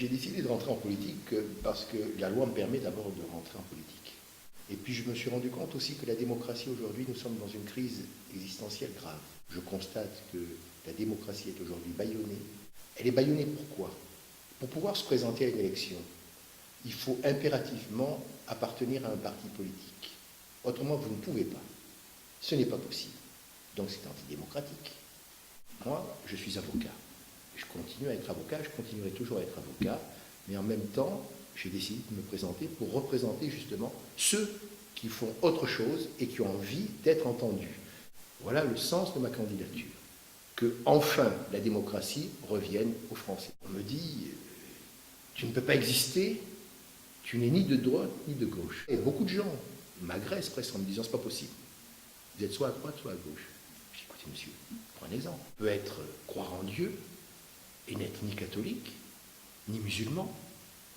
J'ai décidé de rentrer en politique parce que la loi me permet d'abord de rentrer en politique. Et puis je me suis rendu compte aussi que la démocratie aujourd'hui, nous sommes dans une crise existentielle grave. Je constate que la démocratie est aujourd'hui bâillonnée. Elle est bâillonnée pourquoi? Pour pouvoir se présenter à une élection, il faut impérativement appartenir à un parti politique. Autrement, vous ne pouvez pas. Ce n'est pas possible. Donc c'est antidémocratique. Moi, je suis avocat. Je continue à être avocat, je continuerai toujours à être avocat, mais en même temps, j'ai décidé de me présenter pour représenter justement ceux qui font autre chose et qui ont envie d'être entendus. Voilà le sens de ma candidature. Que enfin la démocratie revienne aux Français. On me dit, tu ne peux pas exister, tu n'es ni de droite ni de gauche. Et beaucoup de gens m'agressent presque en me disant, c'est pas possible. Vous êtes soit à droite, soit à gauche. Je dis, écoutez monsieur, pour un exemple, on peut être croire en Dieu et n'être ni catholique, ni musulman,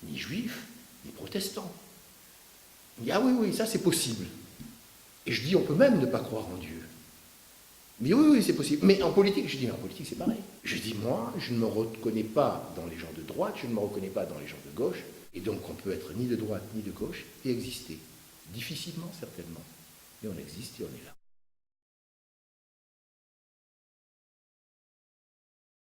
ni juif, ni protestant. Il dit, ah oui, oui, ça c'est possible. Et je dis, on peut même ne pas croire en Dieu. Mais oui, oui, c'est possible. Mais en politique, je dis, mais en politique c'est pareil. Je dis, moi, je ne me reconnais pas dans les gens de droite, je ne me reconnais pas dans les gens de gauche, et donc on peut être ni de droite ni de gauche et exister. Difficilement, certainement. Mais on existe et on est là.